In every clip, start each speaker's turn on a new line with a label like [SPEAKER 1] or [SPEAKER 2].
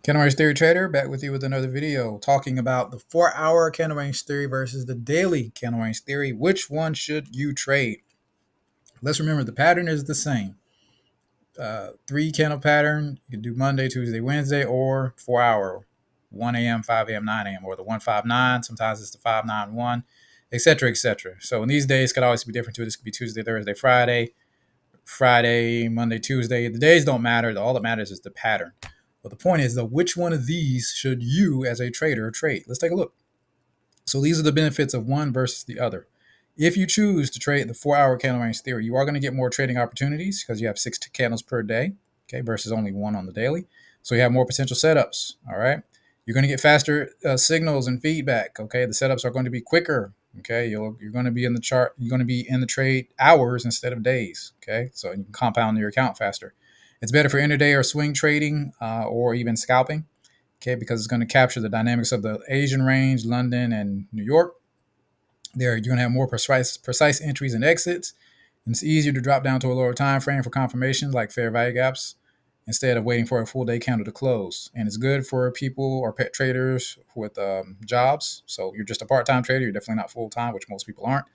[SPEAKER 1] Candle Range Theory Trader back with you with another video talking about the 4-hour candle range theory versus the daily candle range theory. Which one should you trade? Let's remember the pattern is the same. Three candle pattern. You can do Monday, Tuesday, Wednesday, or 4-hour, 1 a.m., 5 a.m., 9 a.m., or the 159. Sometimes it's the 591, etc., etc. So in these days, could always be different too. This could be Tuesday, Thursday, Friday, Monday, Tuesday. The days don't matter. All that matters is the pattern. But the point is, though, which one of these should you, as a trader, trade? Let's take a look. So these are the benefits of one versus the other. If you choose to trade the 4-hour candle range theory, you are going to get more trading opportunities because you have 6 candles per day, okay, versus only one on the daily. So you have more potential setups. All right. You're going to get faster signals and feedback. Okay, the setups are going to be quicker. Okay, you're going to be in the chart. You're going to be in the trade hours instead of days. Okay, so you can compound your account faster. It's better for intraday or swing trading or even scalping. Okay, because it's going to capture the dynamics of the Asian range, London, and New York. There, you're going to have more precise entries and exits. And it's easier to drop down to a lower time frame for confirmations like fair value gaps instead of waiting for a full day candle to close. And it's good for people or pet traders with jobs. So you're just a part time trader. You're definitely not full time, which most people aren't.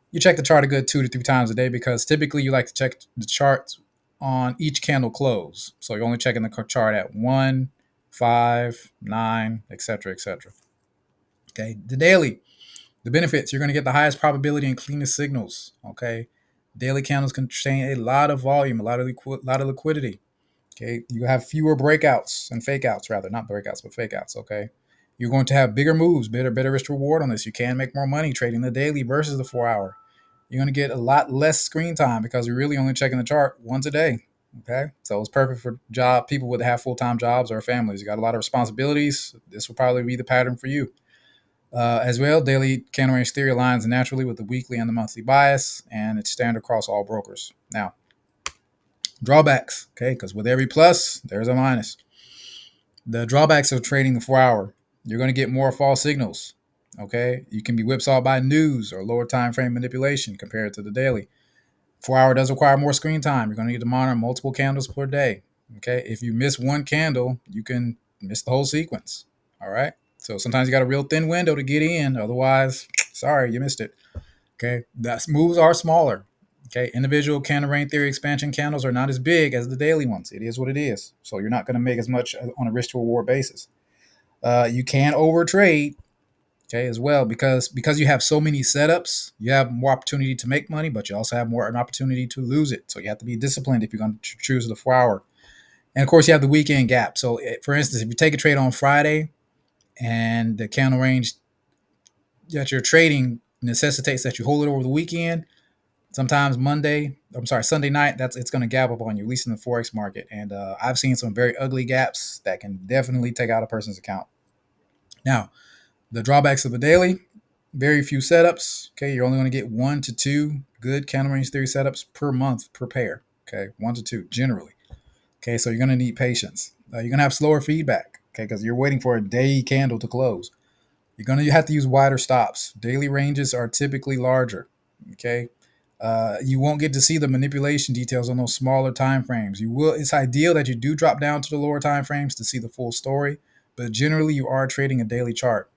[SPEAKER 1] You check the chart a good 2 to 3 times a day because typically you like to check the charts on each candle close. So you're only checking the chart at 1, 5, 9, etc., etc. Okay, the daily. The benefits, you're going to get the highest probability and cleanest signals. Okay, daily candles contain a lot of volume, lot of liquidity. Okay, you have fewer breakouts and fake outs, rather not breakouts but fake outs. Okay, you're going to have bigger moves, better risk reward on this. You can make more money trading the daily versus the 4-hour. You're going to get a lot less screen time because you're really only checking the chart once a day. Okay, so it's perfect for job people that have full-time jobs or families. You got a lot of responsibilities. This will probably be the pattern for you. As well, daily candle range theory aligns naturally with the weekly and the monthly bias, and it's standard across all brokers. Now, drawbacks, okay, because with every plus, there's a minus. The drawbacks of trading the 4-hour, you're going to get more false signals. Okay, you can be whipsawed by news or lower time frame manipulation compared to the daily. 4-hour does require more screen time. You're going to need to monitor multiple candles per day. Okay, if you miss one candle, you can miss the whole sequence. All right. So sometimes you got a real thin window to get in. Otherwise, sorry, you missed it. Okay, the moves are smaller. Okay, individual candle range theory expansion candles are not as big as the daily ones. It is what it is. So you're not going to make as much on a risk to reward basis. You can overtrade, okay, as well because you have so many setups. You have more opportunity to make money, but you also have more an opportunity to lose it. So you have to be disciplined if you're going to choose the 4-hour. And of course, you have the weekend gap. So, for instance, if you take a trade on Friday and the candle range that you're trading necessitates that you hold it over the weekend, sometimes Sunday night, it's going to gap up on you, at least in the forex market. And I've seen some very ugly gaps that can definitely take out a person's account. Now, the drawbacks of the daily, very few setups. Okay, you're only going to get 1 to 2 good candle range theory setups per month per pair. Okay, 1 to 2 generally. Okay, so you're going to need patience. You're going to have slower feedback. Okay, because you're waiting for a day candle to close. You're going to have to use wider stops. Daily ranges are typically larger. Okay, you won't get to see the manipulation details on those smaller time frames. You will. It's ideal that you do drop down to the lower time frames to see the full story, but generally you are trading a daily chart.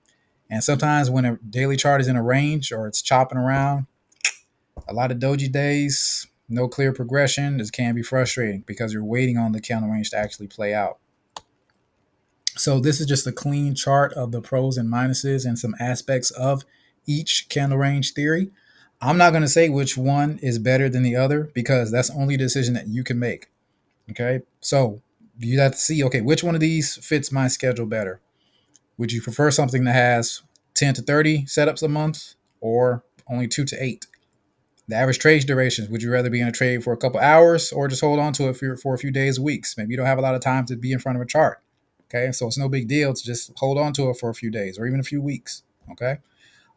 [SPEAKER 1] And sometimes when a daily chart is in a range or it's chopping around, a lot of doji days, no clear progression, this can be frustrating because you're waiting on the candle range to actually play out. So this is just a clean chart of the pros and minuses and some aspects of each candle range theory. I'm not going to say which one is better than the other because that's only a decision that you can make. Okay. So you have to see, okay, which one of these fits my schedule better? Would you prefer something that has 10 to 30 setups a month or only 2 to 8? The average trade durations, would you rather be in a trade for a couple hours or just hold on to it for a few days, weeks? Maybe you don't have a lot of time to be in front of a chart. Okay, so it's no big deal to just hold on to it for a few days or even a few weeks. Okay,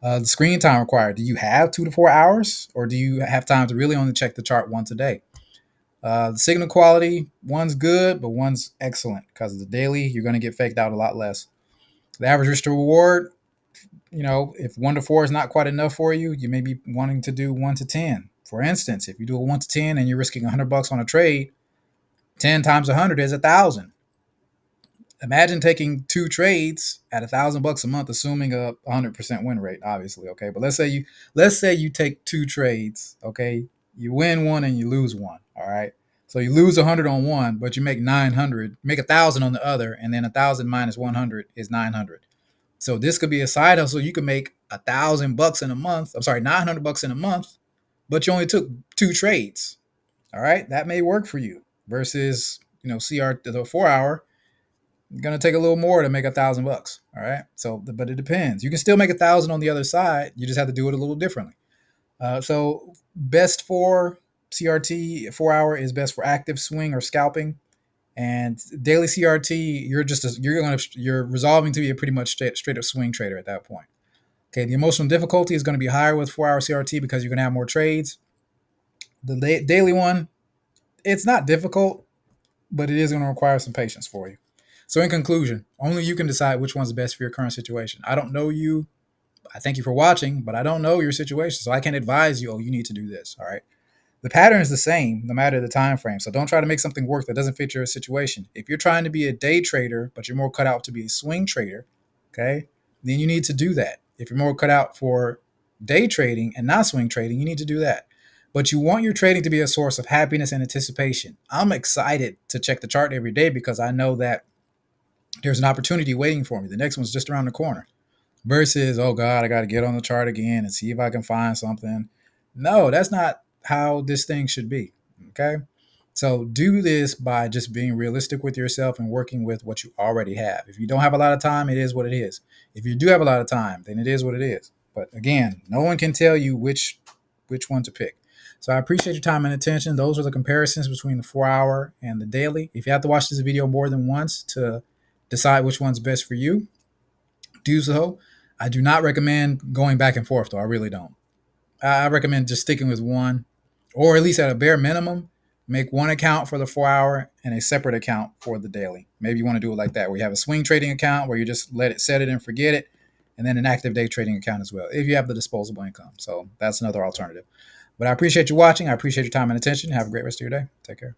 [SPEAKER 1] the screen time required. Do you have 2 to 4 hours or do you have time to really only check the chart once a day? The signal quality, one's good, but one's excellent because the daily, you're going to get faked out a lot less. The average risk to reward, if 1 to 4 is not quite enough for you, you may be wanting to do 1 to 10. For instance, if you do a 1 to 10 and you're risking $100 on a trade, 10 times 100 is 1,000. Imagine taking two trades at $1,000 a month, assuming a 100% win rate, obviously. Okay. But let's say you take two trades. Okay. You win one and you lose one. All right. So you lose 100 on one, but you make 900, make 1,000 on the other. And then 1,000 minus 100 is 900. So this could be a side hustle. You could make $1,000 in a month. I'm sorry, $900 in a month, but you only took two trades. All right. That may work for you versus, the 4 hour going to take a little more to make $1,000. All right. So, but it depends. You can still make 1,000 on the other side. You just have to do it a little differently. So best for CRT 4 hour is best for active swing or scalping, and daily CRT you're resolving to be a pretty much straight up swing trader at that point. Okay, the emotional difficulty is going to be higher with 4 hour CRT because you're going to have more trades. The daily one, it's not difficult, but it is going to require some patience for you. So in conclusion, only you can decide which one's best for your current situation. I don't know you. I thank you for watching, but I don't know your situation, so I can't advise you, oh, you need to do this. All right. The pattern is the same no matter the time frame. So don't try to make something work that doesn't fit your situation. If you're trying to be a day trader, but you're more cut out to be a swing trader, okay, then you need to do that. If you're more cut out for day trading and not swing trading, you need to do that. But you want your trading to be a source of happiness and anticipation. I'm excited to check the chart every day because I know that there's an opportunity waiting for me. The next one's just around the corner. Versus, oh God, I got to get on the chart again and see if I can find something. No, that's not how this thing should be. Okay. So do this by just being realistic with yourself and working with what you already have. If you don't have a lot of time, it is what it is. If you do have a lot of time, then it is what it is. But again, no one can tell you which one to pick. So I appreciate your time and attention. Those are the comparisons between the 4 hour and the daily. If you have to watch this video more than once to decide which one's best for you, do so. I do not recommend going back and forth, though. I really don't. I recommend just sticking with one, or at least at a bare minimum, make one account for the 4 hour and a separate account for the daily. Maybe you want to do it like that, where you have a swing trading account where you just set it and forget it, and then an active day trading account as well, if you have the disposable income. So that's another alternative. But I appreciate you watching. I appreciate your time and attention. Have a great rest of your day. Take care.